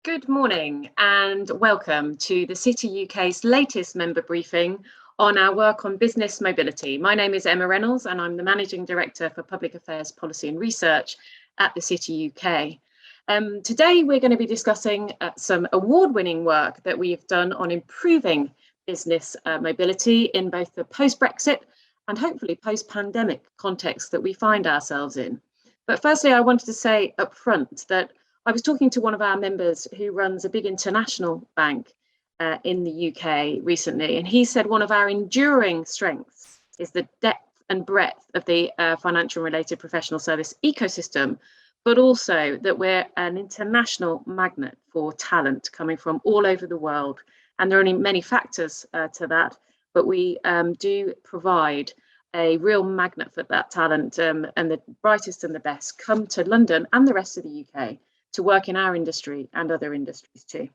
Good morning and welcome to the City UK's latest member briefing on our work on business mobility. My name is Emma Reynolds and I'm the Managing Director for Public Affairs Policy and Research at the City UK. Today we're going to be discussing some award-winning work that we have done on improving business mobility in both the post-Brexit and hopefully post-pandemic context that we find ourselves in. But firstly, I wanted to say up front that I was talking to one of our members who runs a big international bank in the UK recently, and he said one of our enduring strengths is the depth and breadth of the financial related professional service ecosystem, but also that we're an international magnet for talent coming from all over the world. And there are only many factors to that, but we do provide a real magnet for that talent, and the brightest and the best come to London and the rest of the UK to work in our industry and other industries too.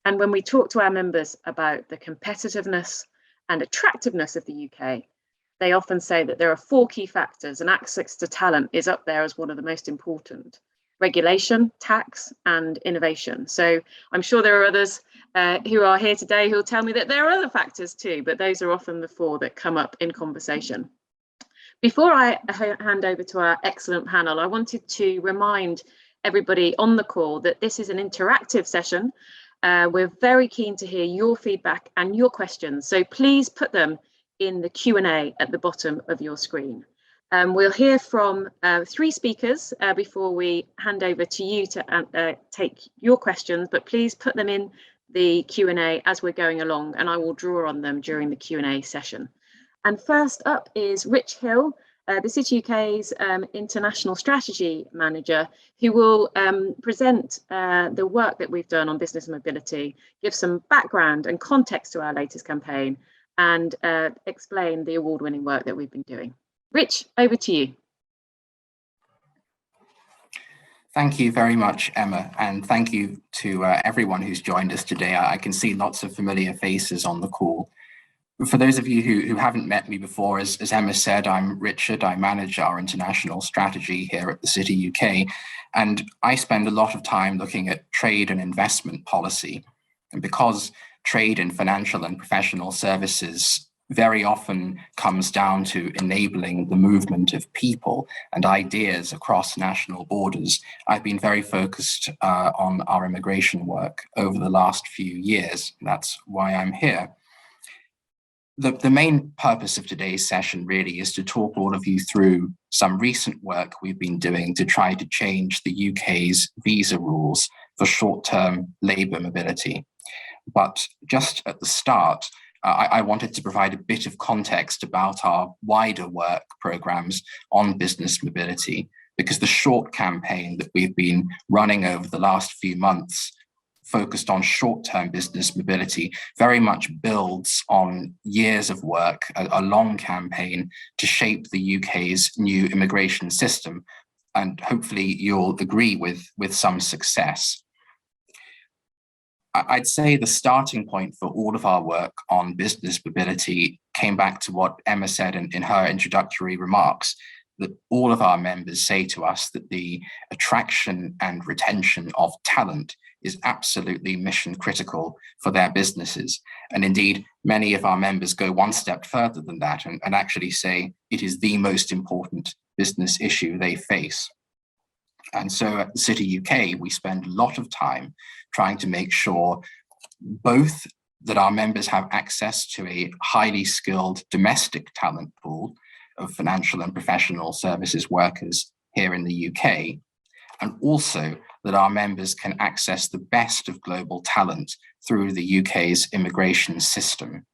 And when we talk to our members about the competitiveness and attractiveness of the UK, they often say that there are four key factors, and access to talent is up there as one of the most important: regulation, tax, and innovation. So I'm sure there are others who are here today who will tell me that there are other factors too, but those are often the four that come up in conversation. Before I hand over to our excellent panel, I wanted to remind everybody on the call that this is an interactive session. We're very keen to hear your feedback and your questions, so please put them in the Q&A at the bottom of your screen. We'll hear from three speakers before we hand over to you to take your questions, but please put them in the Q&A as we're going along, and I will draw on them during the Q&A session. And first up is Rich Hill, the City UK's International Strategy Manager, who will present the work that we've done on business mobility, give some background and context to our latest campaign, and explain the award-winning work that we've been doing. Rich, over to you. Thank you very much, Emma, and thank you to everyone who's joined us today. I can see lots of familiar faces on the call. For those of you who haven't met me before, as Emma said, I'm Richard. I manage our international strategy here at the City UK, and I spend a lot of time looking at trade and investment policy. And because trade in financial and professional services very often comes down to enabling the movement of people and ideas across national borders, I've been very focused on our immigration work over the last few years. That's why I'm here. The main purpose of today's session really is to talk all of you through some recent work we've been doing to try to change the UK's visa rules for short-term labour mobility. But just at the start, I wanted to provide a bit of context about our wider work programmes on business mobility, because the short campaign that we've been running over the last few months focused on short-term business mobility very much builds on years of work, a long campaign to shape the UK's new immigration system, and hopefully you'll agree with some success. I'd say the starting point for all of our work on business mobility came back to what Emma said in her introductory remarks, that all of our members say to us that the attraction and retention of talent is absolutely mission critical for their businesses. And indeed, many of our members go one step further than that and actually say it is the most important business issue they face. And so at the City UK, we spend a lot of time trying to make sure both that our members have access to a highly skilled domestic talent pool of financial and professional services workers here in the UK, and also that our members can access the best of global talent through the UK's immigration system.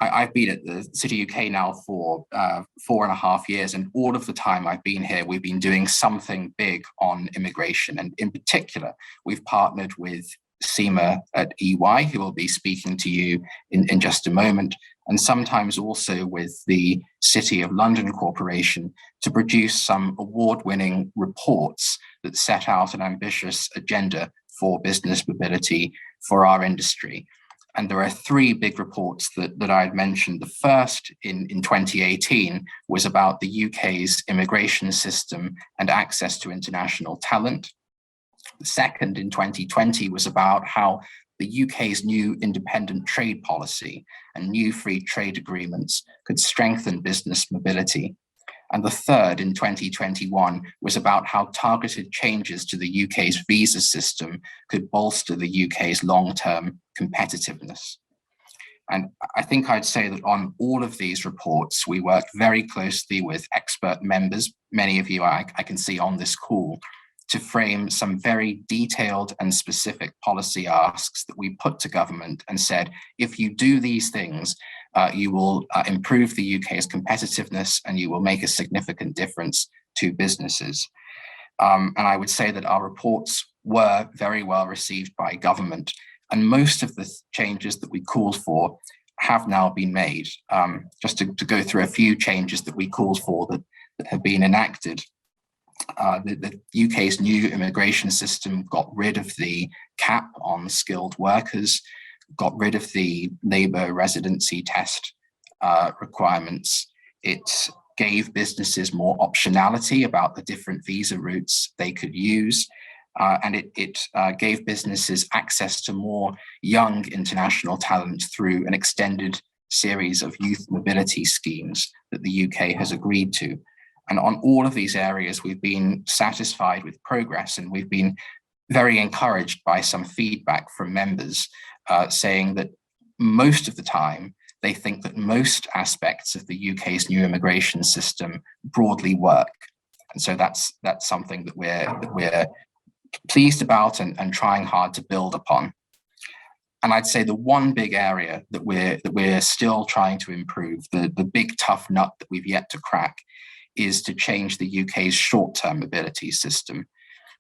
I've been at the City UK now for 4.5 years, and all of the time I've been here, we've been doing something big on immigration. And in particular, we've partnered with Seema at EY, who will be speaking to you in just a moment, and sometimes also with the City of London Corporation to produce some award-winning reports that set out an ambitious agenda for business mobility for our industry. And there are three big reports that I'd mentioned. The first in 2018 was about the UK's immigration system and access to international talent. The second in 2020 was about how the UK's new independent trade policy and new free trade agreements could strengthen business mobility. And the third in 2021 was about how targeted changes to the UK's visa system could bolster the UK's long-term competitiveness. And I think I'd say that on all of these reports, we worked very closely with expert members, many of you I can see on this call, to frame some very detailed and specific policy asks that we put to government and said, if you do these things, you will improve the UK's competitiveness and you will make a significant difference to businesses. And I would say that our reports were very well received by government, and most of the changes that we called for have now been made. Just to go through a few changes that we called for that have been enacted. The UK's new immigration system got rid of the cap on skilled workers, got rid of the labour residency test requirements. It gave businesses more optionality about the different visa routes they could use. And it gave businesses access to more young international talent through an extended series of youth mobility schemes that the UK has agreed to. And on all of these areas, we've been satisfied with progress, and we've been very encouraged by some feedback from members saying that most of the time, they think that most aspects of the UK's new immigration system broadly work. And so that's something that we're pleased about and trying hard to build upon. And I'd say the one big area that we're still trying to improve, the big tough nut that we've yet to crack, is to change the UK's short-term mobility system,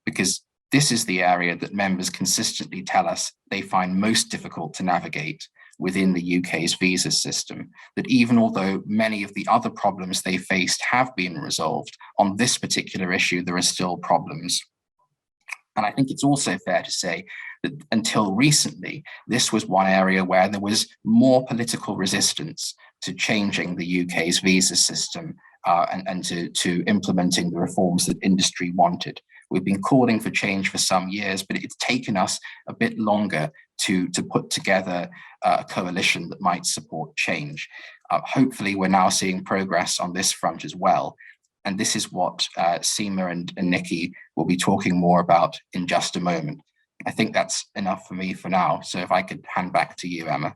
because this is the area that members consistently tell us they find most difficult to navigate within the UK's visa system, that even although many of the other problems they faced have been resolved, on this particular issue, there are still problems. And I think it's also fair to say that until recently, this was one area where there was more political resistance to changing the UK's visa system and to implementing the reforms that industry wanted. We've been calling for change for some years, but it's taken us a bit longer to put together a coalition that might support change. Hopefully, we're now seeing progress on this front as well. And this is what Seema and Nikki will be talking more about in just a moment. I think that's enough for me for now. So if I could hand back to you, Emma.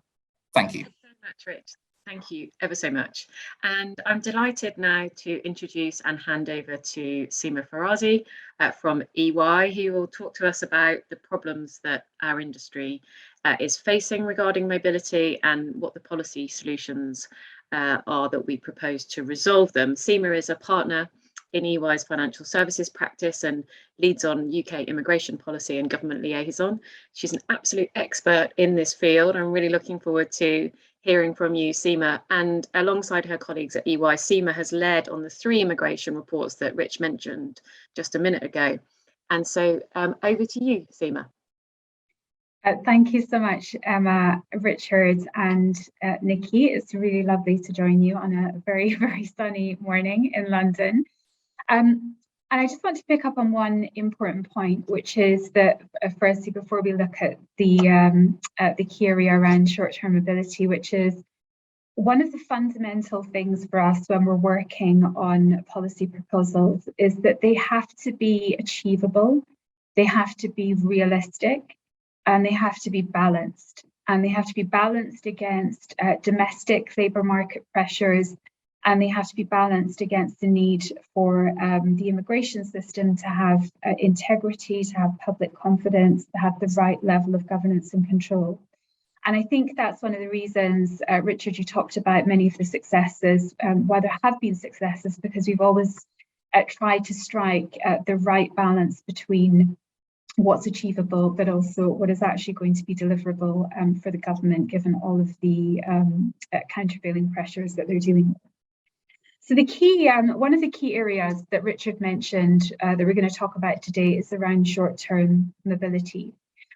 Thank you. Thank you so much, Rich. Thank you ever so much. And I'm delighted now to introduce and hand over to Seema Farazi from EY, who will talk to us about the problems that our industry is facing regarding mobility and what the policy solutions are that we propose to resolve them. Seema is a partner in EY's financial services practice and leads on UK immigration policy and government liaison. She's an absolute expert in this field. I'm really looking forward to hearing from you, Seema. And alongside her colleagues at EY, Seema has led on the 3 immigration reports that Rich mentioned just a minute ago. And so over to you, Seema. Thank you so much, Emma, Richard, and Nikki. It's really lovely to join you on a very, very sunny morning in London. And I just want to pick up on one important point, which is that, firstly, before we look at the key area around short-term mobility, which is one of the fundamental things for us when we're working on policy proposals, is that they have to be achievable, they have to be realistic, and they have to be balanced. And they have to be balanced against domestic labour market pressures, and they have to be balanced against the need for the immigration system to have integrity, to have public confidence, to have the right level of governance and control. And I think that's one of the reasons, Richard, you talked about many of the successes, why there have been successes, because we've always tried to strike the right balance between what's achievable, but also what is actually going to be deliverable for the government, given all of the countervailing pressures that they're dealing with. So the key, one of the key areas that Richard mentioned that we're going to talk about today is around short-term mobility.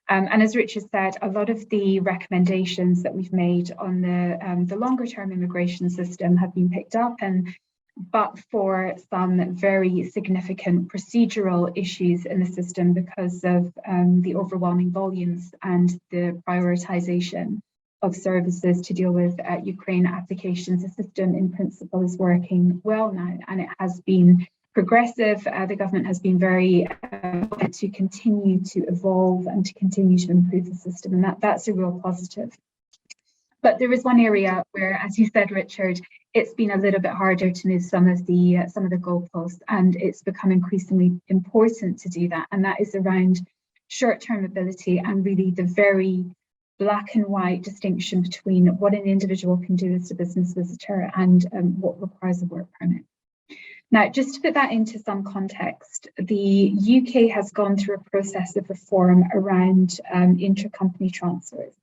And as Richard said, a lot of the recommendations that we've made on the longer-term immigration system have been picked up, and but for some very significant procedural issues in the system because of the overwhelming volumes and the prioritization of services to deal with Ukraine applications. The system in principle is working well now, and it has been progressive. The government has been very to continue to evolve and to continue to improve the system, and that's a real positive. But there is one area where, as you said, Richard, it's been a little bit harder to move some of the goalposts, and it's become increasingly important to do that. And that is around short-term mobility and really the very black and white distinction between what an individual can do as a business visitor and what requires a work permit. Now, just to put that into some context, the UK has gone through a process of reform around intra-company transfers.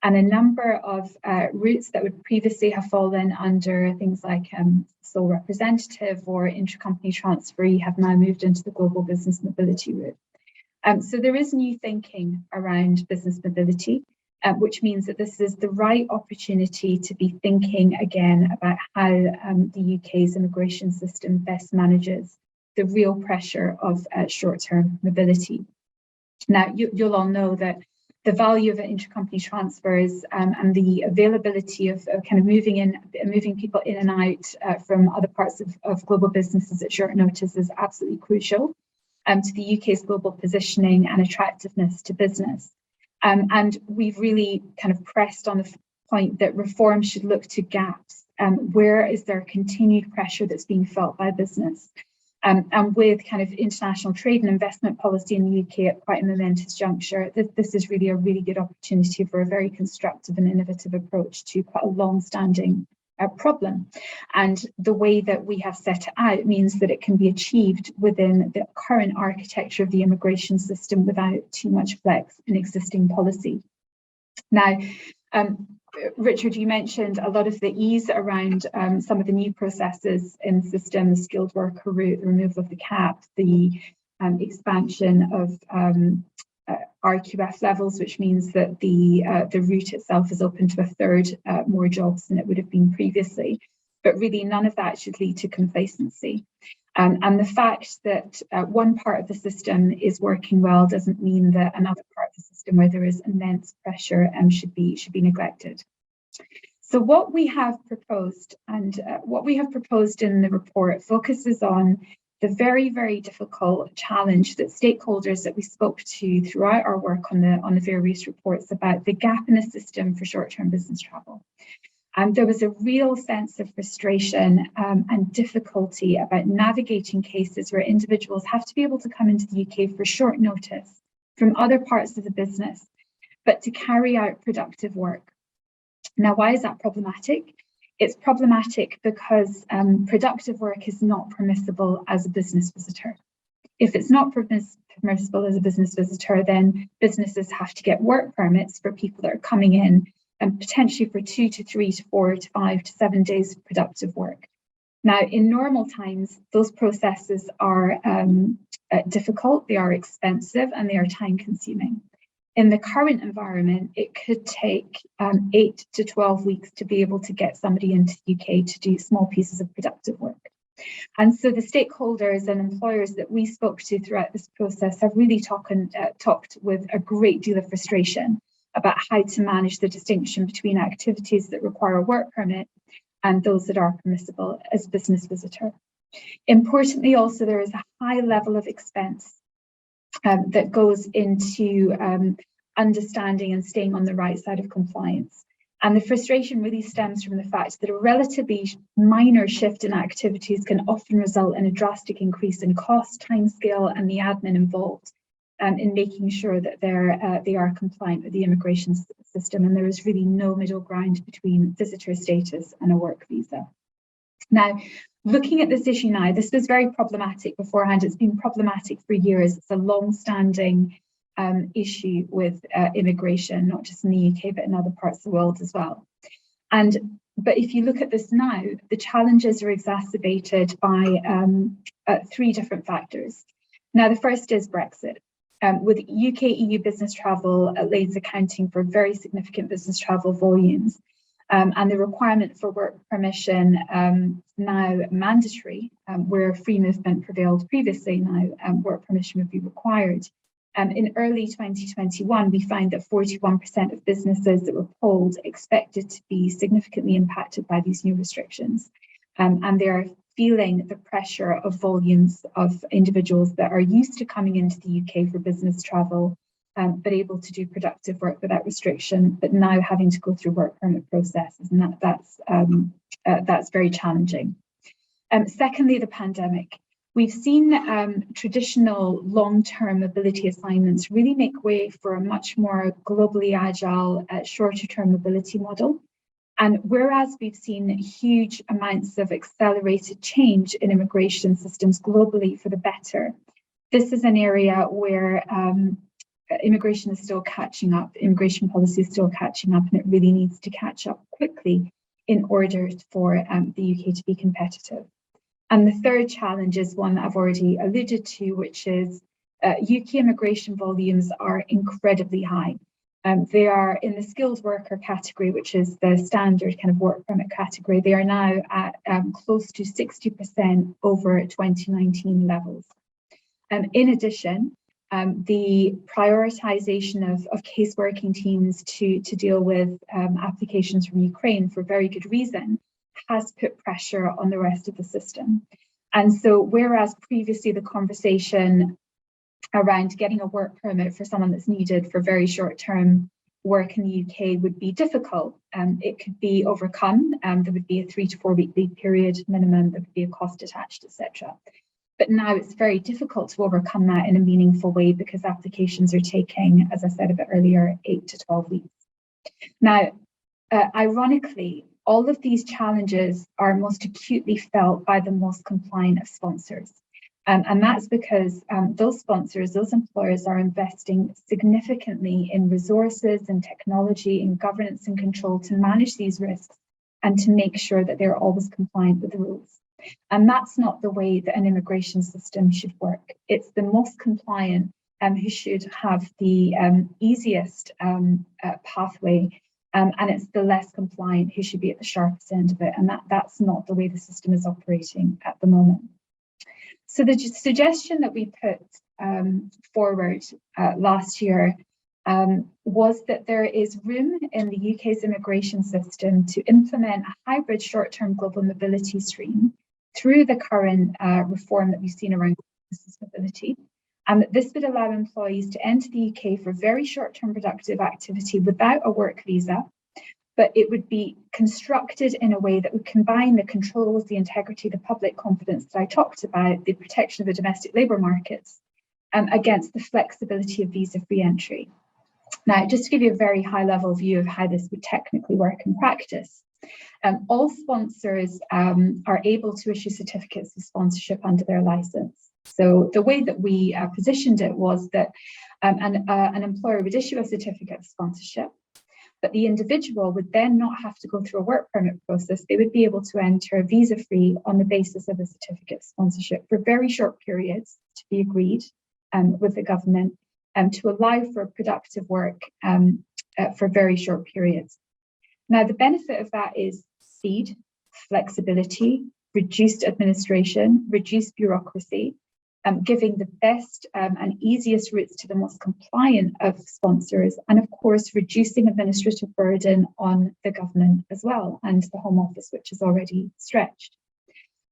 And a number of routes that would previously have fallen under things like sole representative or intra-company transferee have now moved into the global business mobility route. So there is new thinking around business mobility, which means that this is the right opportunity to be thinking again about how the UK's immigration system best manages the real pressure of short-term mobility. Now, you'll all know that the value of intra-company transfers and the availability of kind of moving people in and out from other parts of global businesses at short notice is absolutely crucial to the UK's global positioning and attractiveness to business. And we've really kind of pressed on the point that reform should look to gaps. Where is there continued pressure that's being felt by business? And with kind of international trade and investment policy in the UK at quite a momentous juncture, this is really a really good opportunity for a very constructive and innovative approach to quite a long-standing problem. And the way that we have set it out means that it can be achieved within the current architecture of the immigration system without too much flex in existing policy. Now, Richard, you mentioned a lot of the ease around some of the new processes in the system, the skilled worker route, the removal of the cap, the expansion of RQF levels, which means that the route itself is open to a third more jobs than it would have been previously. But really, none of that should lead to complacency. And the fact that one part of the system is working well doesn't mean that another part of the system where there is immense pressure should be neglected. So what we have proposed and what we have proposed in the report focuses on the very, very difficult challenge that stakeholders that we spoke to throughout our work on the various reports about the gap in the system for short-term business travel. And there was a real sense of frustration and difficulty about navigating cases where individuals have to be able to come into the UK for short notice from other parts of the business, but to carry out productive work. Now, why is that problematic? It's problematic because productive work is not permissible as a business visitor. If it's not permissible as a business visitor, then businesses have to get work permits for people that are coming in and potentially for 2 to 3 to 4 to 5 to 7 days of productive work. Now, in normal times, those processes are difficult, they are expensive, and they are time consuming. In the current environment, it could take 8 to 12 weeks to be able to get somebody into the UK to do small pieces of productive work. And so the stakeholders and employers that we spoke to throughout this process have really talked with a great deal of frustration about how to manage the distinction between activities that require a work permit and those that are permissible as a business visitor. Importantly, also, there is a high level of expense that goes into understanding and staying on the right side of compliance. And the frustration really stems from the fact that a relatively minor shift in activities can often result in a drastic increase in cost, timescale, and the admin involved in making sure that they are compliant with the immigration system, and there is really no middle ground between visitor status and a work visa. Now, looking at this issue now, this was very problematic beforehand. It's been problematic for years. It's a long-standing issue with immigration, not just in the UK, but in other parts of the world as well. But if you look at this now, the challenges are exacerbated by 3 different factors. Now, the first is Brexit. With UK-EU business travel, Labour's accounting for very significant business travel volumes. And the requirement for work permission now mandatory, where free movement prevailed previously, now work permission would be required. In early 2021, we found that 41% of businesses that were polled expected to be significantly impacted by these new restrictions. And they're feeling the pressure of volumes of individuals that are used to coming into the UK for business travel, but able to do productive work without restriction, but now having to go through work permit processes, and that's very challenging. Secondly, the pandemic. We've seen traditional long-term mobility assignments really make way for a much more globally agile, shorter-term mobility model. And whereas we've seen huge amounts of accelerated change in immigration systems globally for the better, this is an area where immigration is still catching up, immigration policy is still catching up, and it really needs to catch up quickly in order for the UK to be competitive. And the third challenge is one that I've already alluded to, which is UK immigration volumes are incredibly high. They are in the skilled worker category, which is the standard kind of work permit category. They are now at close to 60% over 2019 levels. In addition, the prioritisation of case working teams to deal with applications from Ukraine for very good reason has put pressure on the rest of the system. And so whereas previously the conversation around getting a work permit for someone that's needed for very short-term work in the UK would be difficult, it could be overcome. There would be a 3 to 4 week lead period minimum, there would be a cost attached, etc. But now it's very difficult to overcome that in a meaningful way because applications are taking, as I said a bit earlier, 8 to 12 weeks. Now, ironically, all of these challenges are most acutely felt by the most compliant of sponsors. And that's because those sponsors, those employers are investing significantly in resources and technology and governance and control to manage these risks and to make sure that they're always compliant with the rules. And that's not the way that an immigration system should work. It's the most compliant who should have the easiest pathway, and it's the less compliant who should be at the sharpest end of it. And that's not the way the system is operating at the moment. So the suggestion that we put forward last year was that there is room in the UK's immigration system to implement a hybrid short-term global mobility stream through the current reform that we've seen around business mobility. And that this would allow employees to enter the UK for very short-term productive activity without a work visa, but it would be constructed in a way that would combine the controls, the integrity, the public confidence that I talked about, the protection of the domestic labour markets, against the flexibility of visa-free entry. Now, just to give you a very high-level view of how this would technically work in practice, all sponsors are able to issue certificates of sponsorship under their licence. So the way that we positioned it was that an employer would issue a certificate of sponsorship, but the individual would then not have to go through a work permit process. They would be able to enter visa-free on the basis of a certificate of sponsorship for very short periods to be agreed with the government to allow for productive work for very short periods. Now, the benefit of that is speed, flexibility, reduced administration, reduced bureaucracy, giving the best and easiest routes to the most compliant of sponsors, and of course, reducing administrative burden on the government as well, and the Home Office, which is already stretched.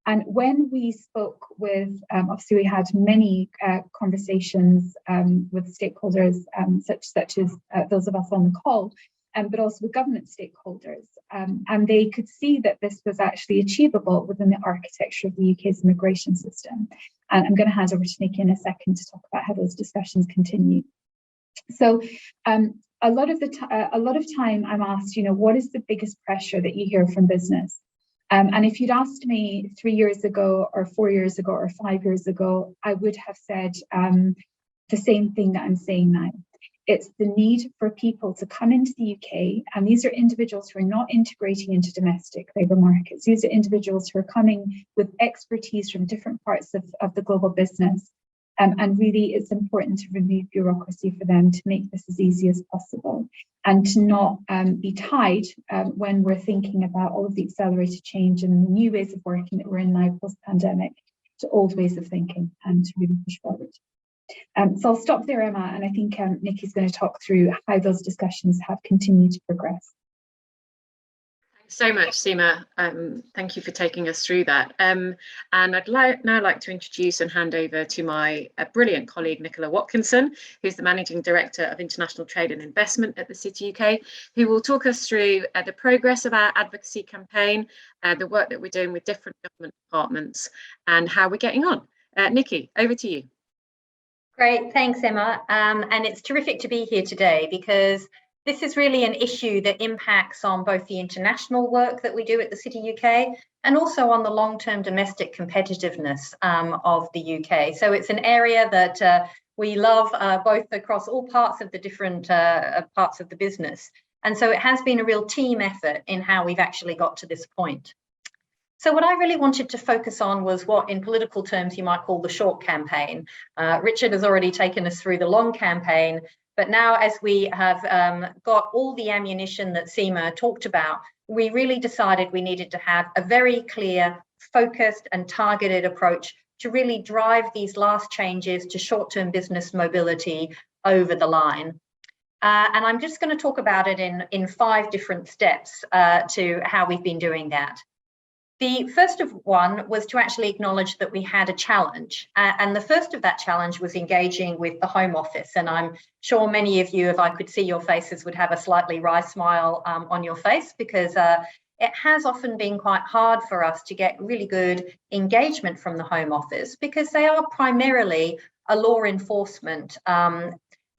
And when we spoke with, obviously we had many conversations with stakeholders, such as those of us on the call, but also with government stakeholders. And they could see that this was actually achievable within the architecture of the UK's immigration system. And I'm going to hand over to Nikki in a second to talk about how those discussions continue. So a lot of time I'm asked, what is the biggest pressure that you hear from business? And if you'd asked me 3 years ago or 4 years ago or 5 years ago, I would have said the same thing that I'm saying now. It's the need for people to come into the UK, and these are individuals who are not integrating into domestic labour markets. These are individuals who are coming with expertise from different parts of the global business, And really, it's important to remove bureaucracy for them to make this as easy as possible, and to not be tied when we're thinking about all of the accelerated change and the new ways of working that we're in now post-pandemic, to old ways of thinking, and to really push forward. So I'll stop there, Emma, and I think Nikki's going to talk through how those discussions have continued to progress. Thanks so much, Seema. Thank you for taking us through that. And I'd now like to introduce and hand over to my brilliant colleague, Nicola Watkinson, who's the Managing Director of International Trade and Investment at the City UK, who will talk us through the progress of our advocacy campaign, the work that we're doing with different government departments, and how we're getting on. Nikki, over to you. Great, thanks, Emma. And it's terrific to be here today, because this is really an issue that impacts on both the international work that we do at the City UK and also on the long-term domestic competitiveness of the UK. So it's an area that we love both across all parts of the different parts of the business. And so it has been a real team effort in how we've actually got to this point. So what I really wanted to focus on was what in political terms you might call the short campaign. Richard has already taken us through the long campaign, but now as we have got all the ammunition that Seema talked about, we really decided we needed to have a very clear, focused and targeted approach to really drive these last changes to short-term business mobility over the line. And I'm just going to talk about it in 5 different steps to how we've been doing that. The first of one was to actually acknowledge that we had a challenge. And the first of that challenge was engaging with the Home Office. And I'm sure many of you, if I could see your faces, would have a slightly wry smile on your face, because it has often been quite hard for us to get really good engagement from the Home Office, because they are primarily a law enforcement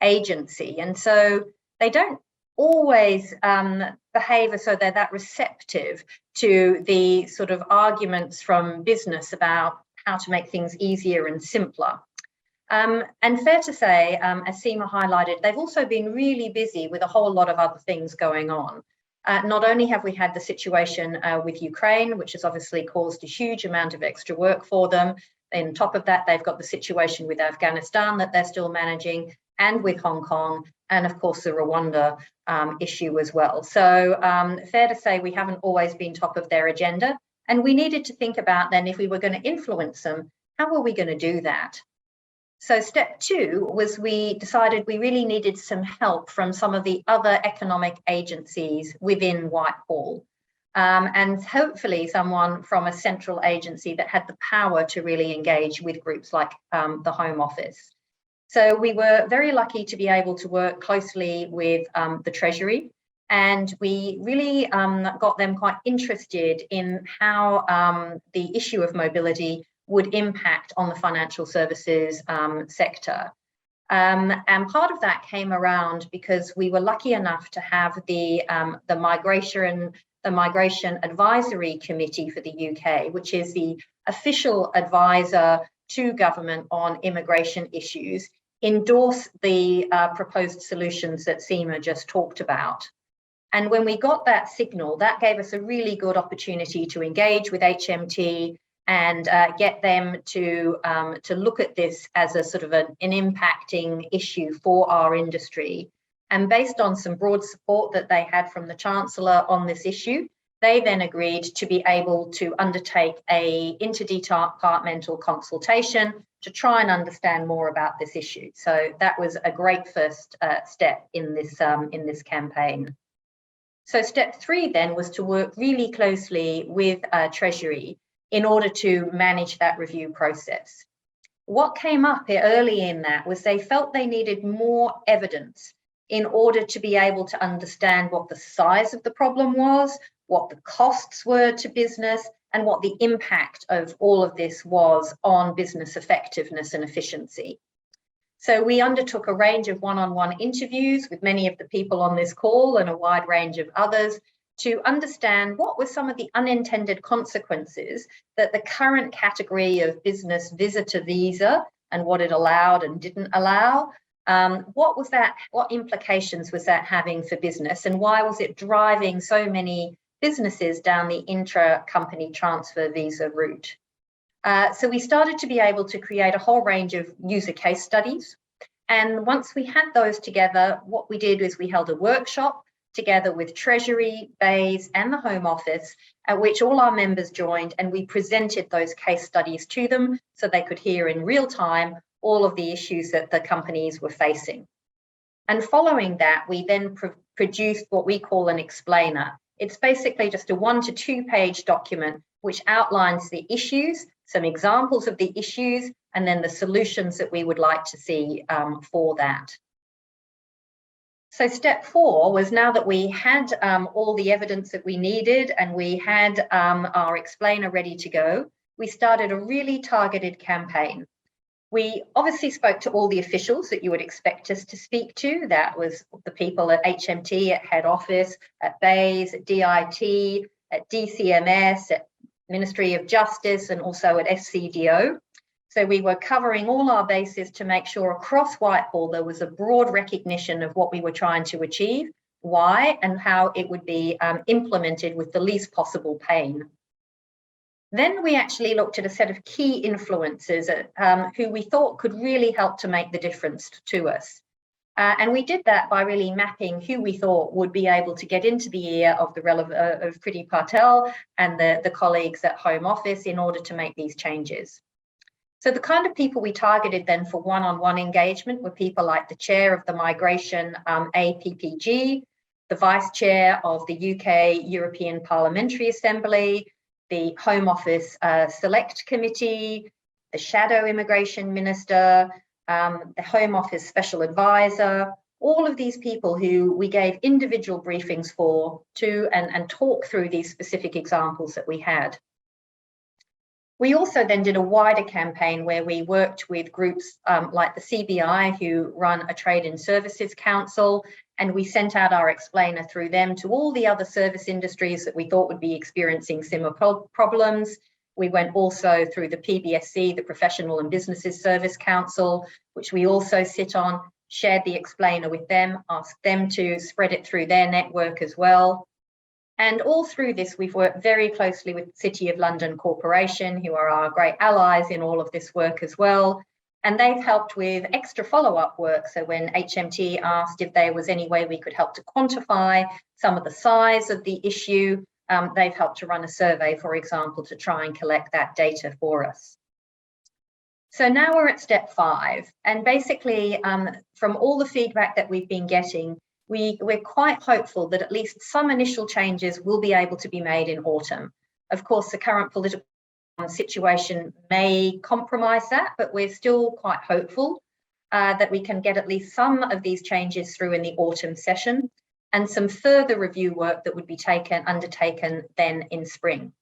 agency. And so they don't always behave as though they're that receptive to the sort of arguments from business about how to make things easier and simpler. And fair to say, as Seema highlighted, they've also been really busy with a whole lot of other things going on. Not only have we had the situation with Ukraine, which has obviously caused a huge amount of extra work for them. On top of that, they've got the situation with Afghanistan that they're still managing, and with Hong Kong, and of course the Rwanda issue as well. So fair to say we haven't always been top of their agenda, and we needed to think about then, if we were going to influence them, how were we going to do that? So step 2 was we decided we really needed some help from some of the other economic agencies within Whitehall, and hopefully someone from a central agency that had the power to really engage with groups like the Home Office. So we were very lucky to be able to work closely with the Treasury, and we really got them quite interested in how the issue of mobility would impact on the financial services sector. And part of that came around because we were lucky enough to have the Migration Advisory Committee for the UK, which is the official advisor to government on immigration issues, endorse the proposed solutions that Seema just talked about. And when we got that signal, that gave us a really good opportunity to engage with HMT and get them to look at this as a sort of an impacting issue for our industry. And based on some broad support that they had from the Chancellor on this issue, they then agreed to be able to undertake a interdepartmental consultation to try and understand more about this issue. So that was a great first step in this campaign. So step 3 then was to work really closely with Treasury in order to manage that review process. What came up early in that was they felt they needed more evidence in order to be able to understand what the size of the problem was, what the costs were to business, and what the impact of all of this was on business effectiveness and efficiency. So we undertook a range of one-on-one interviews with many of the people on this call and a wide range of others to understand what were some of the unintended consequences that the current category of business visitor visa and what it allowed and didn't allow. What implications was that having for business, and why was it driving so many businesses down the intra-company transfer visa route? So we started to be able to create a whole range of user case studies. And once we had those together, what we did is we held a workshop together with Treasury, BEIS and the Home Office, at which all our members joined, and we presented those case studies to them so they could hear in real time all of the issues that the companies were facing. And following that, we then produced what we call an explainer. It's basically just a 1 to 2 page document which outlines the issues, some examples of the issues, and then the solutions that we would like to see for that. So step 4 was, now that we had all the evidence that we needed and we had our explainer ready to go, we started a really targeted campaign. We obviously spoke to all the officials that you would expect us to speak to. That was the people at HMT, at head office, at BEIS, at DIT, at DCMS, at Ministry of Justice, and also at SCDO. So we were covering all our bases to make sure across Whitehall there was a broad recognition of what we were trying to achieve, why, and how it would be implemented with the least possible pain. Then we actually looked at a set of key influencers who we thought could really help to make the difference to us. And we did that by really mapping who we thought would be able to get into the ear of the of Priti Patel and the colleagues at Home Office in order to make these changes. So the kind of people we targeted then for one-on-one engagement were people like the chair of the Migration APPG, the vice chair of the UK European Parliamentary Assembly, the Home Office Select Committee, the Shadow Immigration Minister, the Home Office Special Advisor, all of these people who we gave individual briefings for and talk through these specific examples that we had. We also then did a wider campaign where we worked with groups like the CBI, who run a Trade and Services Council, and we sent out our explainer through them to all the other service industries that we thought would be experiencing similar problems. We went also through the PBSC, the Professional and Businesses Service Council, which we also sit on, shared the explainer with them, asked them to spread it through their network as well. And all through this, we've worked very closely with the City of London Corporation, who are our great allies in all of this work as well. And they've helped with extra follow-up work. So when HMT asked if there was any way we could help to quantify some of the size of the issue, they've helped to run a survey, for example, to try and collect that data for us. So now we're at step 5. And basically, from all the feedback that we've been getting, we're quite hopeful that at least some initial changes will be able to be made in autumn. Of course, the current political situation may compromise that, but we're still quite hopeful that we can get at least some of these changes through in the autumn session, and some further review work that would be undertaken then in spring.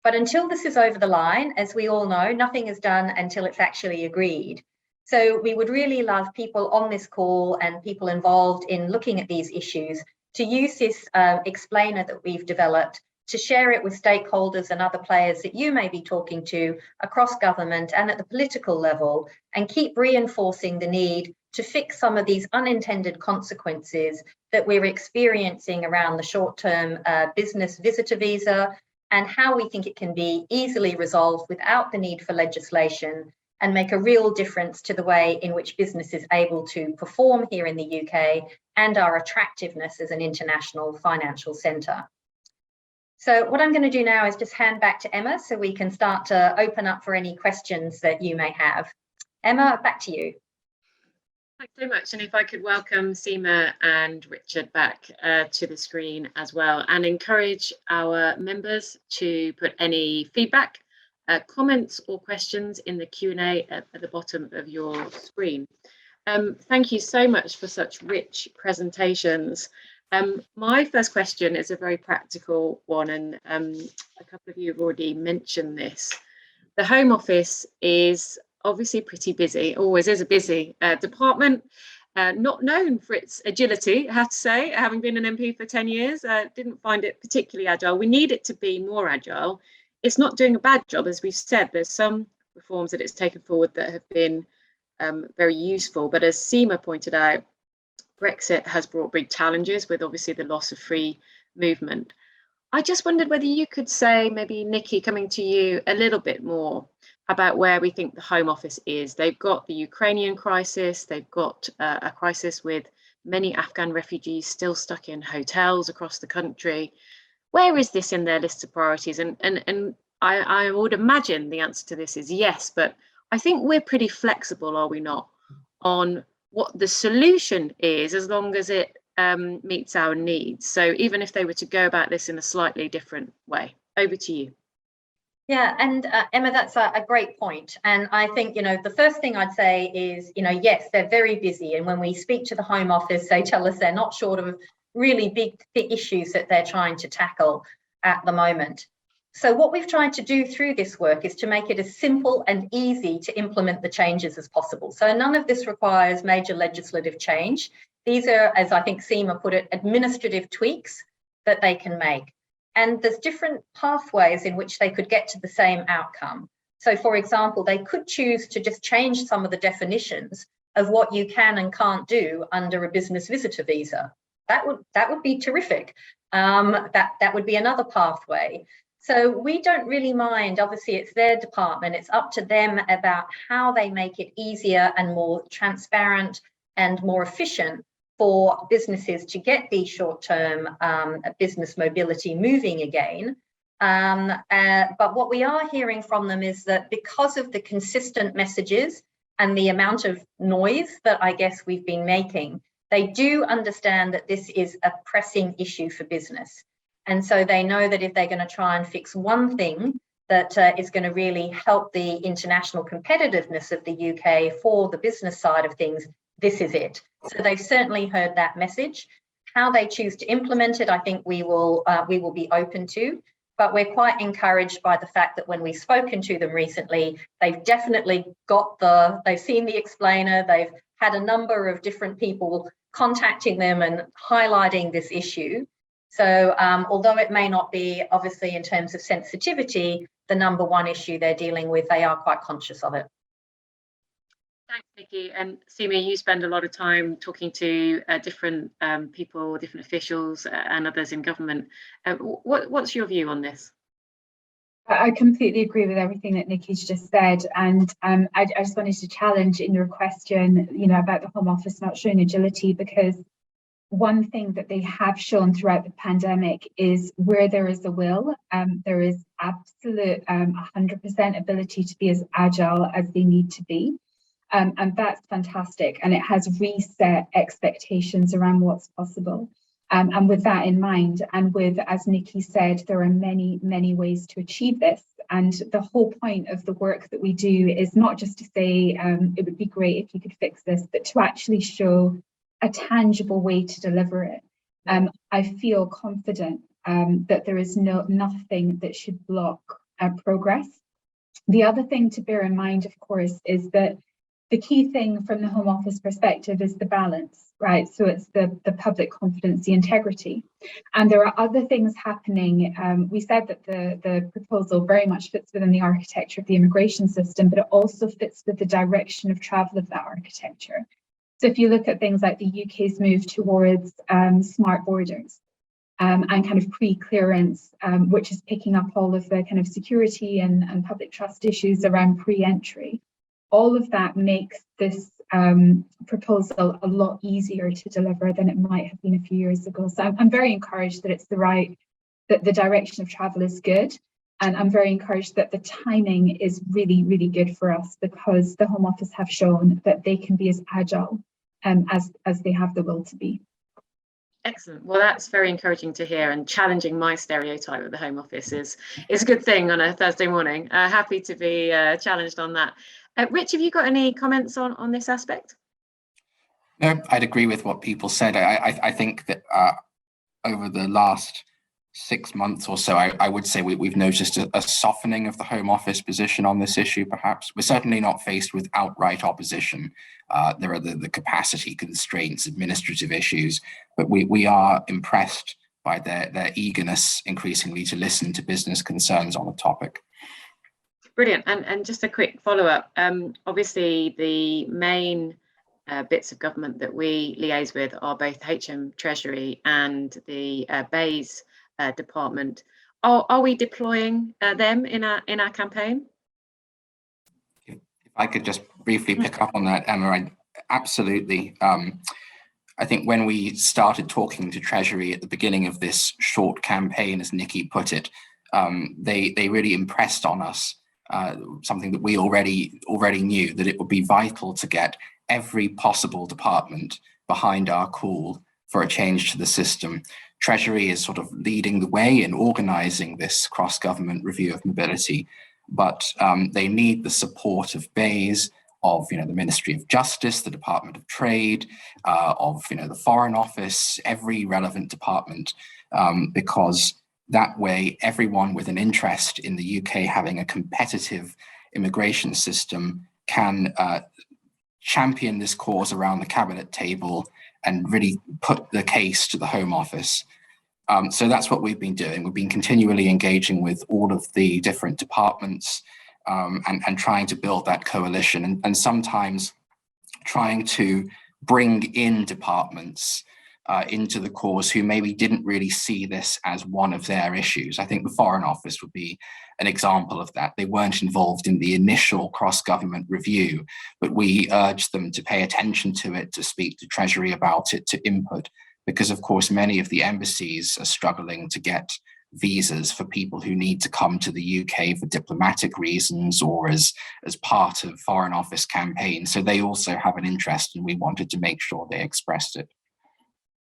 But until this is over the line, as we all know, nothing is done until it's actually agreed. So we would really love people on this call and people involved in looking at these issues to use this explainer that we've developed to share it with stakeholders and other players that you may be talking to across government and at the political level, and keep reinforcing the need to fix some of these unintended consequences that we're experiencing around the short-term business visitor visa, and how we think it can be easily resolved without the need for legislation, and make a real difference to the way in which business is able to perform here in the UK and our attractiveness as an international financial centre. So what I'm going to do now is just hand back to Emma so we can start to open up for any questions that you may have. Emma, back to you. Thanks so much. And if I could welcome Seema and Richard back to the screen as well, and encourage our members to put any feedback, comments or questions in the Q&A at the bottom of your screen. Thank you so much for such rich presentations. My first question is a very practical one, and a couple of you have already mentioned this. The Home Office is obviously pretty busy, always is a busy department, not known for its agility, I have to say. Having been an MP for 10 years, didn't find it particularly agile. We need it to be more agile. It's not doing a bad job, as we've said. There's some reforms that it's taken forward that have been very useful, but as Seema pointed out, Brexit has brought big challenges with obviously the loss of free movement. I just wondered whether you could say, maybe Nikki, coming to you, a little bit more about where we think the Home Office is. They've got the Ukrainian crisis, they've got a crisis with many Afghan refugees still stuck in hotels across the country. Where is this in their list of priorities? And I would imagine the answer to this is yes, but I think we're pretty flexible, are we not, on what the solution is, as long as it meets our needs. So even if they were to go about this in a slightly different way. Over to you. Yeah, and Emma, that's a great point. And I think, the first thing I'd say is, yes, they're very busy. And when we speak to the Home Office, they tell us they're not short of really big issues that they're trying to tackle at the moment. So what we've tried to do through this work is to make it as simple and easy to implement the changes as possible. So none of this requires major legislative change. These are, as I think Seema put it, administrative tweaks that they can make. And there's different pathways in which they could get to the same outcome. So for example, they could choose to just change some of the definitions of what you can and can't do under a business visitor visa. That would be terrific. That would be another pathway. So we don't really mind. Obviously, it's their department. It's up to them about how they make it easier and more transparent and more efficient for businesses to get the short-term business mobility moving again. But what we are hearing from them is that because of the consistent messages and the amount of noise that I guess we've been making, they do understand that this is a pressing issue for business. And so they know that if they're going to try and fix one thing that is going to really help the international competitiveness of the UK for the business side of things, this is it. So they've certainly heard that message. How they choose to implement it, I think we will be open to. But we're quite encouraged by the fact that when we've spoken to them recently, they've definitely they've seen the explainer, they've had a number of different people contacting them and highlighting this issue. So although it may not be, obviously, in terms of sensitivity, the number one issue they're dealing with, they are quite conscious of it. Thanks, Nikki. And Seema, you spend a lot of time talking to different people, different officials and others in government. What's your view on this? I completely agree with everything that Nikki's just said. And I just wanted to challenge in your question, about the Home Office not showing agility, because one thing that they have shown throughout the pandemic is where there is a will, there is absolute 100% ability to be as agile as they need to be. And that's fantastic. And it has reset expectations around what's possible. And with that in mind, and with, as Nikki said, there are many, many ways to achieve this. And the whole point of the work that we do is not just to say, it would be great if you could fix this, but to actually show a tangible way to deliver it. I feel confident that there is nothing that should block progress. The other thing to bear in mind, of course, is that the key thing from the Home Office perspective is the balance, right? So it's the public confidence, the integrity. And there are other things happening. We said that the proposal very much fits within the architecture of the immigration system, but it also fits with the direction of travel of that architecture. So if you look at things like the UK's move towards smart borders and kind of pre-clearance, which is picking up all of the kind of security and public trust issues around pre-entry, all of that makes this proposal a lot easier to deliver than it might have been a few years ago. So I'm very encouraged that that the direction of travel is good. And I'm very encouraged that the timing is really, really good for us, because the Home Office have shown that they can be as agile as they have the will to be. Excellent. Well, that's very encouraging to hear, and challenging my stereotype of the Home Office is a good thing on a Thursday morning. Happy to be challenged on that. Rich, have you got any comments on this aspect? No, I'd agree with what people said. I think that over the last 6 months or so, I would say we've noticed a softening of the Home Office position on this issue, perhaps. We're certainly not faced with outright opposition. There are the capacity constraints, administrative issues, but we are impressed by their eagerness increasingly to listen to business concerns on the topic. Brilliant. And just a quick follow-up. Obviously, the main bits of government that we liaise with are both HM Treasury and the BEIS department. Are we deploying them in our campaign? If I could just briefly pick up on that, Emma, absolutely. I think when we started talking to Treasury at the beginning of this short campaign, as Nikki put it, they really impressed on us something that we already knew, that it would be vital to get every possible department behind our call for a change to the system. Treasury is sort of leading the way in organising this cross-government review of mobility, but they need the support of BEIS, of the Ministry of Justice, the Department of Trade, of the Foreign Office, every relevant department, because that way everyone with an interest in the UK having a competitive immigration system can champion this cause around the cabinet table and really put the case to the Home Office. So that's what we've been doing. We've been continually engaging with all of the different departments and trying to build that coalition, and sometimes trying to bring in departments into the cause who maybe didn't really see this as one of their issues. I think the Foreign Office would be an example of that. They weren't involved in the initial cross-government review, but we urged them to pay attention to it, to speak to Treasury about it, to input, because of course many of the embassies are struggling to get visas for people who need to come to the UK for diplomatic reasons or as part of Foreign Office campaigns. So they also have an interest, and we wanted to make sure they expressed it.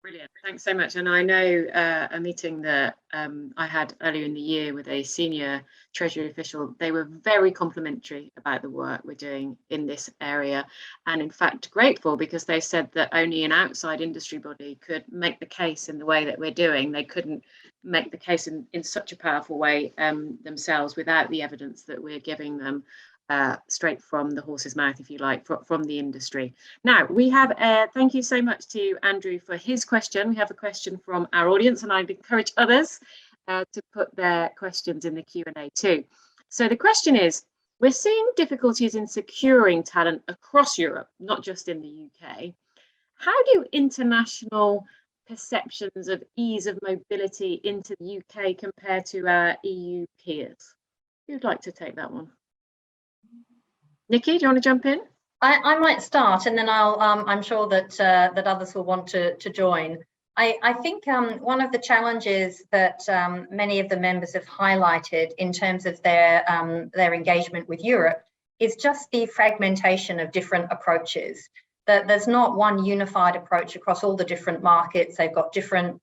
Brilliant, thanks so much. And I know a meeting that I had earlier in the year with a senior Treasury official, they were very complimentary about the work we're doing in this area, and in fact grateful, because they said that only an outside industry body could make the case in the way that we're doing. They couldn't make the case in such a powerful way themselves without the evidence that we're giving them straight from the horse's mouth, if you like, from the industry. Now we have thank you so much to Andrew for his question. We have a question from our audience, and I'd encourage others to put their questions in the Q&A too. So the question is, we're seeing difficulties in securing talent across Europe, not just in the UK. How do international perceptions of ease of mobility into the UK compare to our EU peers? Who'd like to take that one? Nikki, do you want to jump in? I might start, and then I'm sure that others will want to join. I think one of the challenges that many of the members have highlighted in terms of their engagement with Europe is just the fragmentation of different approaches. That there's not one unified approach across all the different markets. They've got different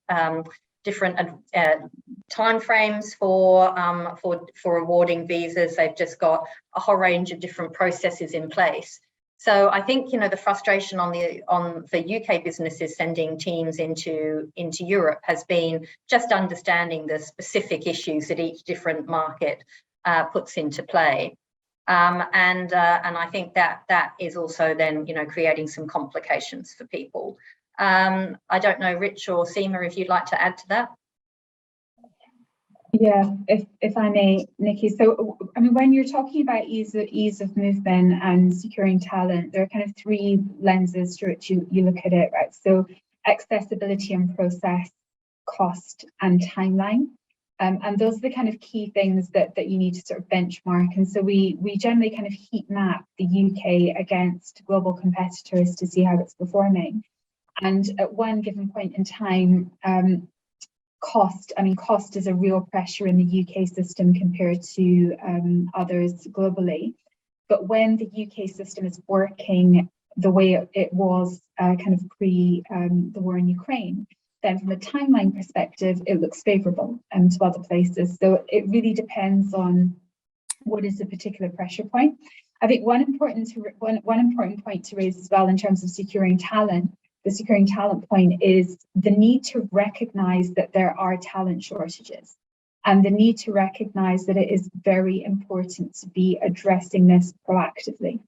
timeframes for awarding visas. They've just got a whole range of different processes in place. So I think the frustration for UK businesses sending teams into Europe has been just understanding the specific issues that each different market puts into play. And I think that is also then creating some complications for people. I don't know, Rich or Seema, if you'd like to add to that. Yeah, if I may, Nikki. So, I mean, when you're talking about ease of movement and securing talent, there are kind of three lenses through which you look at it, right? So, accessibility and process, cost, and timeline. And those are the kind of key things that you need to sort of benchmark. And so we generally kind of heat map the UK against global competitors to see how it's performing. And at one given point in time, cost is a real pressure in the UK system compared to others globally. But when the UK system is working the way it was kind of pre the war in Ukraine, then from a timeline perspective, it looks favourable to other places. So it really depends on what is the particular pressure point. I think one important point to raise as well in terms of securing talent, the securing talent point, is the need to recognise that there are talent shortages, and the need to recognise that it is very important to be addressing this proactively.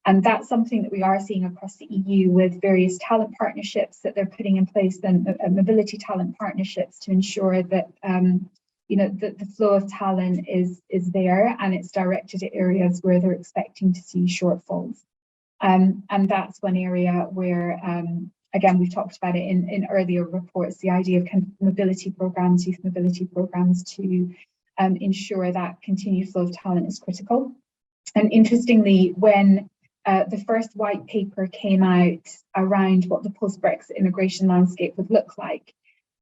And that's something that we are seeing across the EU with various talent partnerships that they're putting in place, and mobility talent partnerships, to ensure that the flow of talent is there and it's directed at areas where they're expecting to see shortfalls. And that's one area where again, we've talked about it in earlier reports, the idea of kind of mobility programs, youth mobility programs to ensure that continued flow of talent is critical. And interestingly, when the first white paper came out around what the post-Brexit immigration landscape would look like,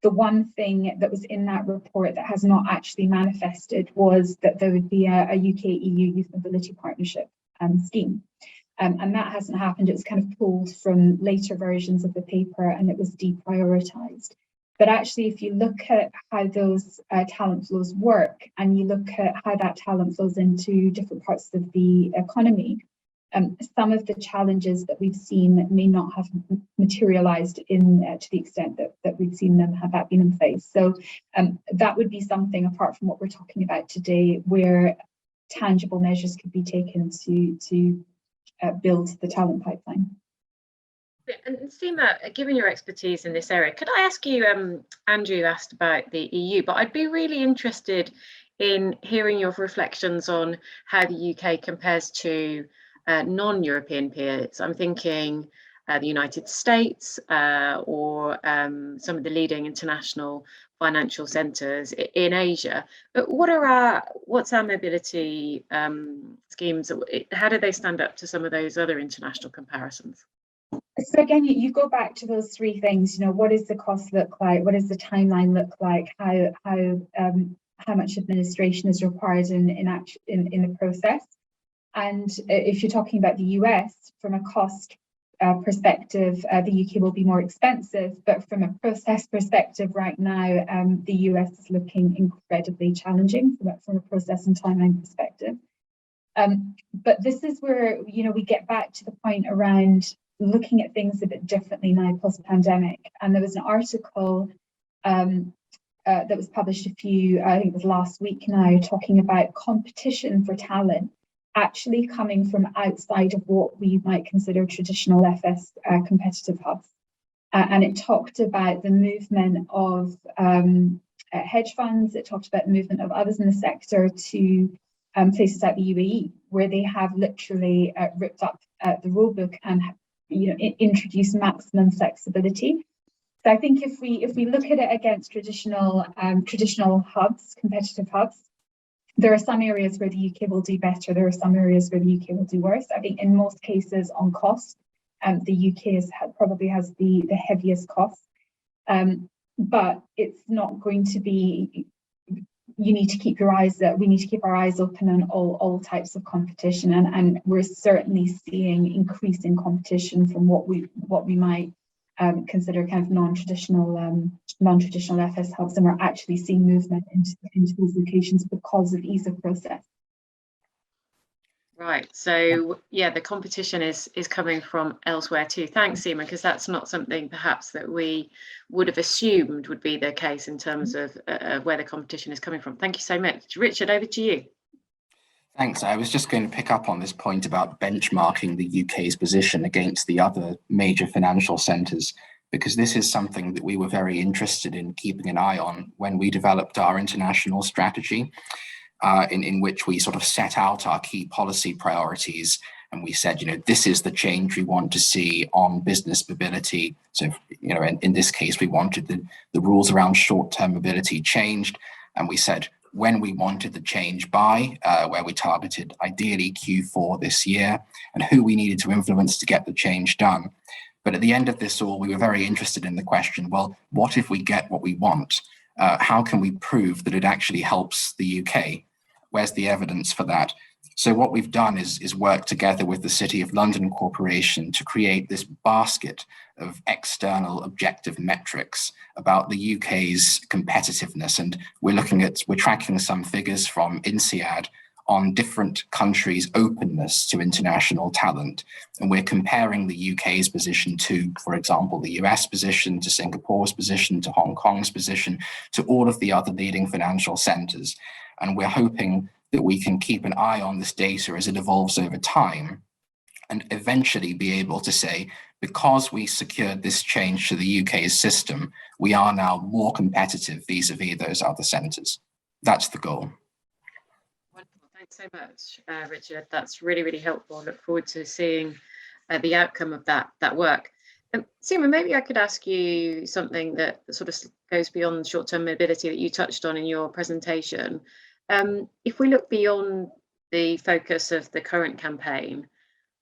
the one thing that was in that report that has not actually manifested was that there would be a UK-EU youth mobility partnership scheme. And that hasn't happened. It was kind of pulled from later versions of the paper and it was deprioritised. But actually, if you look at how those talent flows work and you look at how that talent flows into different parts of the economy, some of the challenges that we've seen may not have materialised in to the extent that we've seen them have that been in place. So that would be something apart from what we're talking about today, where tangible measures could be taken to build the talent pipeline. And Seema, given your expertise in this area, could I ask you, Andrew asked about the EU, but I'd be really interested in hearing your reflections on how the UK compares to non-European peers. I'm thinking the United States or some of the leading international financial centres in Asia. But what's our mobility schemes? How do they stand up to some of those other international comparisons? So again, you go back to those three things. What does the cost look like? What does the timeline look like? How much administration is required in the process? And if you're talking about the US, from a cost perspective, the UK will be more expensive, but from a process perspective right now, the US is looking incredibly challenging from a process and timeline perspective. But this is where, we get back to the point around looking at things a bit differently now post-pandemic. And there was an article that was published I think it was last week now, talking about competition for talent actually coming from outside of what we might consider traditional FS competitive hubs. And it talked about the movement of hedge funds, it talked about the movement of others in the sector to places like the UAE, where they have literally ripped up the rule book and introduced maximum flexibility. So I think if we look at it against traditional hubs, competitive hubs, there are some areas where the UK will do better. There are some areas where the UK will do worse. I think in most cases on cost, the UK probably has the heaviest cost. But it's not going to be. We need to keep our eyes open on all types of competition, and we're certainly seeing increasing competition from what we might consider kind of non-traditional FS hubs, and we're actually seeing movement into those locations because of ease of process. Right. So yeah, the competition is coming from elsewhere too. Thanks, Seema, because that's not something perhaps that we would have assumed would be the case in terms of where the competition is coming from. Thank you so much. Richard, over to you. Thanks. I was just going to pick up on this point about benchmarking the UK's position against the other major financial centres, because this is something that we were very interested in keeping an eye on when we developed our international strategy. In which we sort of set out our key policy priorities, and we said, this is the change we want to see on business mobility. So, in this case, we wanted the rules around short-term mobility changed, and we said when we wanted the change by, where we targeted ideally Q4 this year, and who we needed to influence to get the change done. But at the end of this all, we were very interested in the question, well, what if we get what we want? How can we prove that it actually helps the UK? Where's the evidence for that? So what we've done is work together with the City of London Corporation to create this basket of external objective metrics about the UK's competitiveness. And we're tracking some figures from INSEAD on different countries' openness to international talent. And we're comparing the UK's position to, for example, the US position, to Singapore's position, to Hong Kong's position, to all of the other leading financial centres. And we're hoping that we can keep an eye on this data as it evolves over time and eventually be able to say, because we secured this change to the UK's system, we are now more competitive vis-a-vis those other centres. That's the goal. Wonderful. Thanks so much, Richard. That's really, really helpful. I look forward to seeing the outcome of that work. Seema, maybe I could ask you something that sort of goes beyond short-term mobility that you touched on in your presentation. If we look beyond the focus of the current campaign,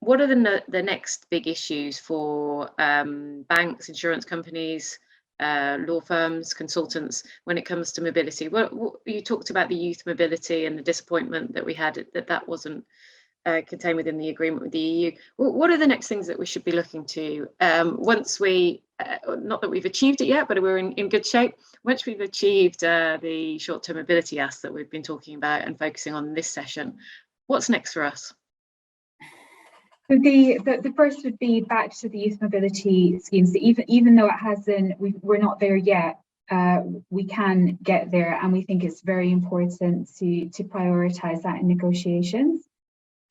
what are the next big issues for banks, insurance companies, law firms, consultants when it comes to mobility? What you talked about the youth mobility and the disappointment that we had that wasn't contained within the agreement with the EU. What are the next things that we should be looking to once we, not that we've achieved it yet, but we're in good shape, once we've achieved the short-term mobility ask that we've been talking about and focusing on this session, what's next for us? So the first would be back to the youth mobility schemes. So even though it hasn't, we're not there yet, we can get there, and we think it's very important to prioritise that in negotiations.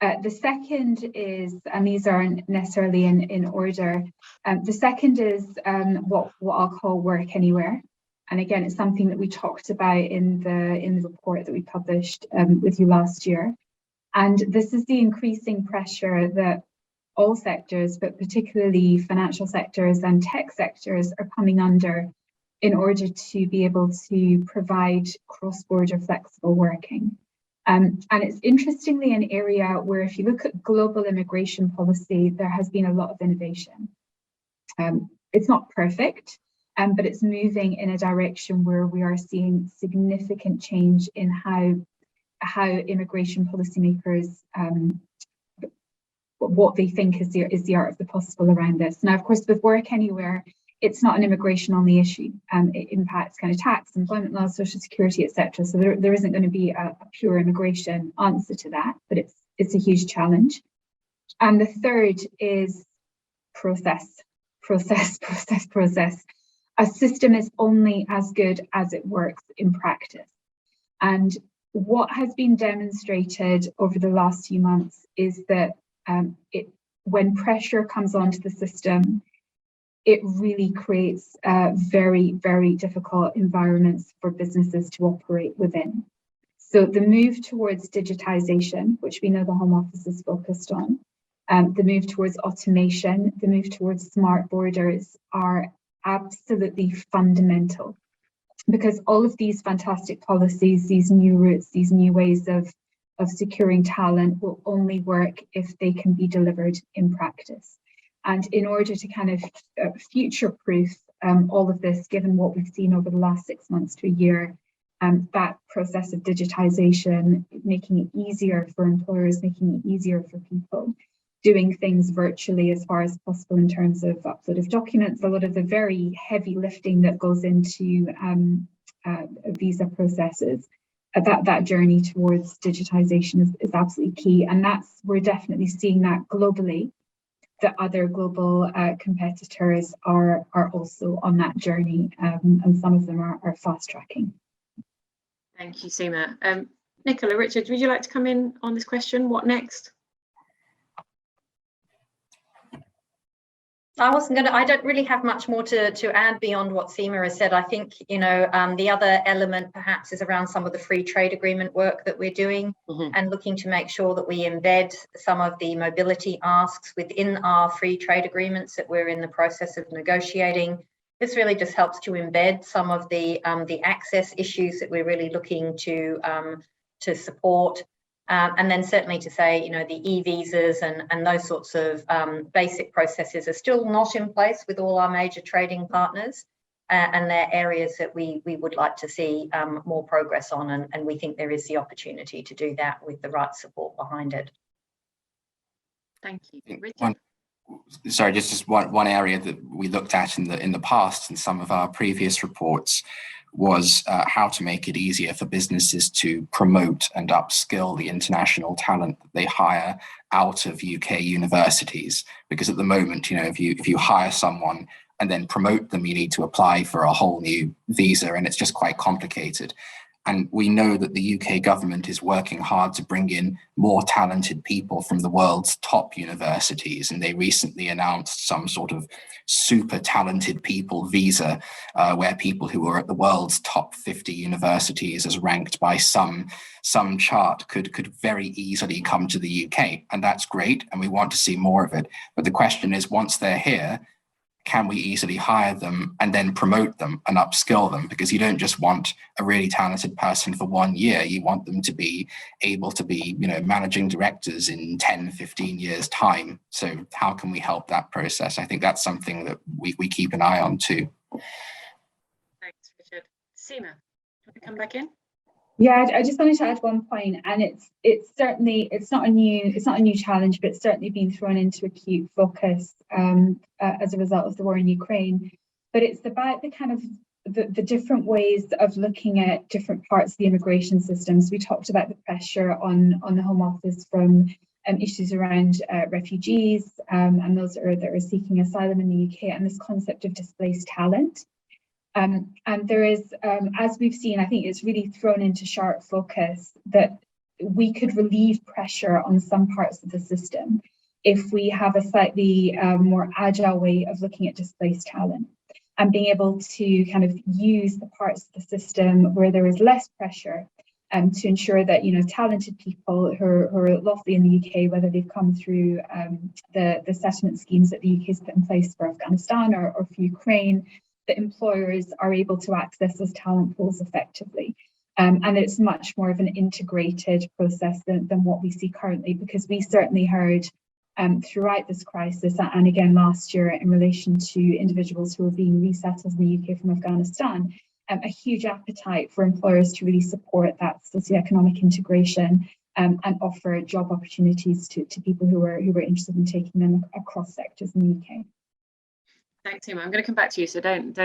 The second is, and these aren't necessarily in order, the second is what I'll call work anywhere. And again, it's something that we talked about in the report that we published with you last year. And this is the increasing pressure that all sectors, but particularly financial sectors and tech sectors, are coming under in order to be able to provide cross-border flexible working. And it's interestingly an area where, if you look at global immigration policy, there has been a lot of innovation. It's not perfect, but it's moving in a direction where we are seeing significant change in how immigration policymakers, what they think is the art of the possible around this. Now, of course, with work anywhere, it's not an immigration only issue. It impacts kind of tax, employment laws, social security, etc. So there isn't going to be a pure immigration answer to that, but it's a huge challenge. And the third is process. A system is only as good as it works in practice. And what has been demonstrated over the last few months is that when pressure comes onto the system, it really creates very, very difficult environments for businesses to operate within. So the move towards digitization, which we know the Home Office is focused on, the move towards automation, the move towards smart borders are absolutely fundamental, because all of these fantastic policies, these new routes, these new ways of securing talent will only work if they can be delivered in practice. And in order to kind of future-proof all of this, given what we've seen over the last 6 months to a year, that process of digitization, making it easier for employers, making it easier for people, doing things virtually as far as possible in terms of upload of documents, a lot of the very heavy lifting that goes into visa processes. That journey towards digitization is absolutely key, and we're definitely seeing that globally. That other global competitors are also on that journey, and some of them are fast tracking. Thank you, Seema. Nicola, Richard, would you like to come in on this question? What next? I don't really have much more to add beyond what Seema has said. I think, the other element perhaps is around some of the free trade agreement work that we're doing, and looking to make sure that we embed some of the mobility asks within our free trade agreements that we're in the process of negotiating. This really just helps to embed some of the access issues that we're really looking to support. And then certainly to say, the e-visas and those sorts of basic processes are still not in place with all our major trading partners, and they're areas that we would like to see more progress on, and we think there is the opportunity to do that with the right support behind it. Thank you. Richard? Just one area that we looked at in the past in some of our previous reports was how to make it easier for businesses to promote and upskill the international talent that they hire out of UK universities. Because at the moment, if you hire someone and then promote them, you need to apply for a whole new visa, and it's just quite complicated. And we know that the UK government is working hard to bring in more talented people from the world's top universities. And they recently announced some sort of super talented people visa, where people who are at the world's top 50 universities, as ranked by some chart, could very easily come to the UK. And that's great. And we want to see more of it. But the question is, once they're here, can we easily hire them and then promote them and upskill them? Because you don't just want a really talented person for 1 year, you want them to be able to be, managing directors in 10, 15 years time. So how can we help that process? I think that's something that we keep an eye on too. Thanks, Richard. Seema, want to come back in? Yeah, I just wanted to add one point, and it's certainly not a new challenge, but it's certainly been thrown into acute focus as a result of the war in Ukraine. But it's about the kind of the different ways of looking at different parts of the immigration systems. We talked about the pressure on the Home Office from issues around refugees and those that are seeking asylum in the UK, and this concept of displaced talent. And there is, as we've seen, I think it's really thrown into sharp focus that we could relieve pressure on some parts of the system if we have a slightly more agile way of looking at displaced talent and being able to kind of use the parts of the system where there is less pressure to ensure that, talented people who are lawfully in the UK, whether they've come through the settlement schemes that the UK has put in place for Afghanistan or for Ukraine, that employers are able to access those talent pools effectively. And it's much more of an integrated process than what we see currently, because we certainly heard throughout this crisis, and again last year in relation to individuals who are being resettled in the UK from Afghanistan, a huge appetite for employers to really support that socioeconomic integration and offer job opportunities to people who are interested in taking them across sectors in the UK. Thanks, Seema. I'm going to come back to you, so don't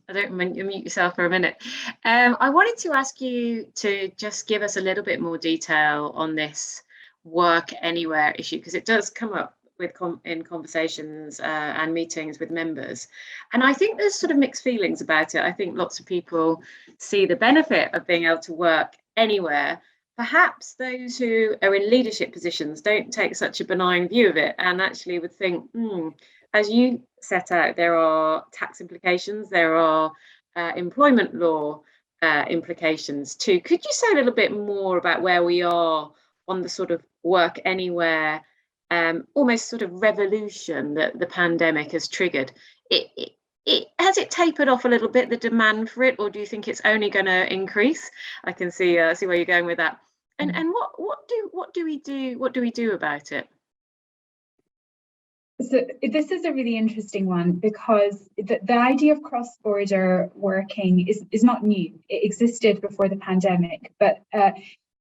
mute yourself for a minute. I wanted to ask you to just give us a little bit more detail on this work anywhere issue, because it does come up in conversations and meetings with members, and I think there's sort of mixed feelings about it. I think lots of people see the benefit of being able to work anywhere. Perhaps those who are in leadership positions don't take such a benign view of it and actually would think, as you set out, there are tax implications, there are employment law implications too. Could you say a little bit more about where we are on the sort of work anywhere, almost sort of revolution that the pandemic has triggered? Has it tapered off a little bit, the demand for it, or do you think it's only going to increase? I can see where you're going with that. And what do we do about it? So this is a really interesting one, because the idea of cross-border working is not new. It existed before the pandemic, but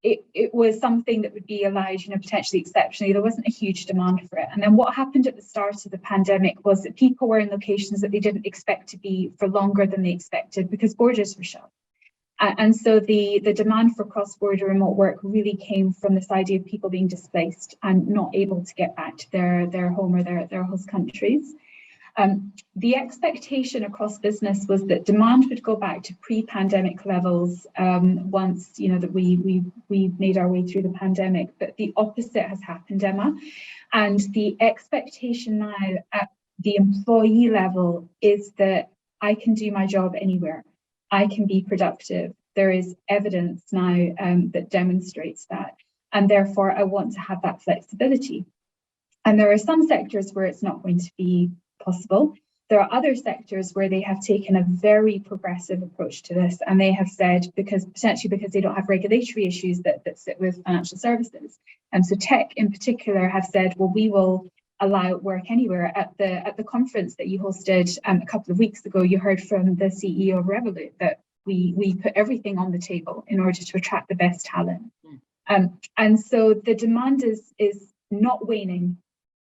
it was something that would be allowed, potentially exceptionally. There wasn't a huge demand for it. And then what happened at the start of the pandemic was that people were in locations that they didn't expect to be for longer than they expected because borders were shut. And so the demand for cross-border remote work really came from this idea of people being displaced and not able to get back to their home or their host countries. The expectation across business was that demand would go back to pre-pandemic levels once that we made our way through the pandemic. But the opposite has happened, Emma. And the expectation now at the employee level is that I can do my job anywhere. I can be productive. There is evidence now that demonstrates that. And therefore, I want to have that flexibility. And there are some sectors where it's not going to be possible. There are other sectors where they have taken a very progressive approach to this. And they have said, potentially because they don't have regulatory issues that sit with financial services. And so tech in particular have said, well, we will allow work anywhere. At the conference that you hosted a couple of weeks ago, you heard from the CEO of Revolut that we put everything on the table in order to attract the best talent. And so the demand is not waning.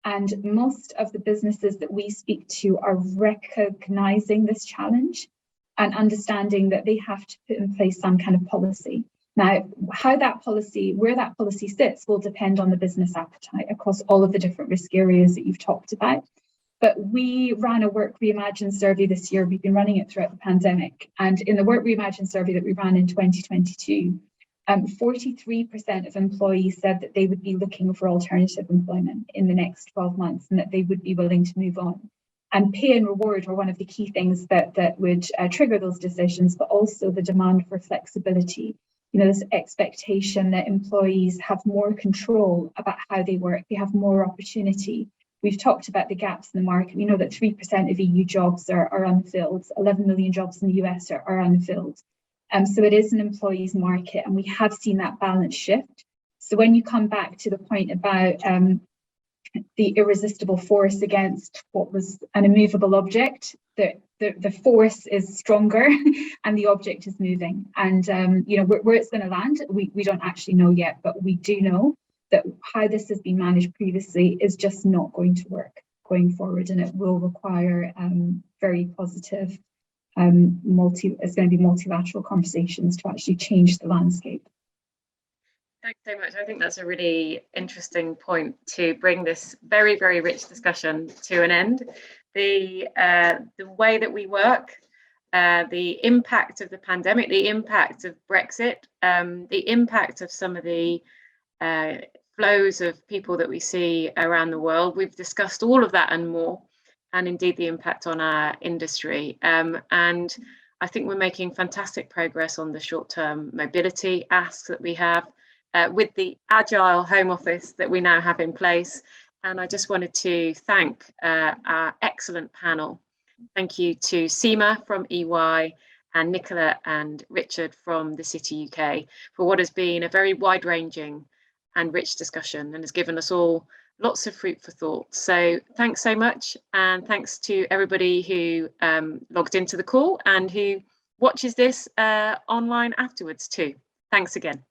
And most of the businesses that we speak to are recognizing this challenge and understanding that they have to put in place some kind of policy. Now, where that policy sits will depend on the business appetite across all of the different risk areas that you've talked about. But we ran a Work Reimagined survey this year. We've been running it throughout the pandemic. And in the Work Reimagined survey that we ran in 2022, 43% of employees said that they would be looking for alternative employment in the next 12 months and that they would be willing to move on. And pay and reward were one of the key things that would trigger those decisions, but also the demand for flexibility. This expectation that employees have more control about how they work, they have more opportunity, We've talked about the gaps in the market. We know that 3% of EU jobs are unfilled, 11 million jobs in the US are unfilled. So it is an employees market, and we have seen that balance shift. So when you come back to the point about the irresistible force against what was an immovable object, the force is stronger and the object is moving. And you know, where it's going to land, we don't actually know yet, but we do know that how this has been managed previously is just not going to work going forward, and it will require very positive it's going to be multilateral conversations to actually change the landscape. Thanks so much. I think that's a really interesting point to bring this very, very rich discussion to an end. The way that we work, the impact of the pandemic, the impact of Brexit, the impact of some of the flows of people that we see around the world. We've discussed all of that and more, and indeed the impact on our industry. And I think we're making fantastic progress on the short-term mobility asks that we have with the agile home office that we now have in place. And I just wanted to thank our excellent panel. Thank you to Seema from EY and Nicola and Richard from the City UK for what has been a very wide-ranging and rich discussion, and has given us all lots of food for thought. So thanks so much, and thanks to everybody who logged into the call and who watches this online afterwards too. Thanks again.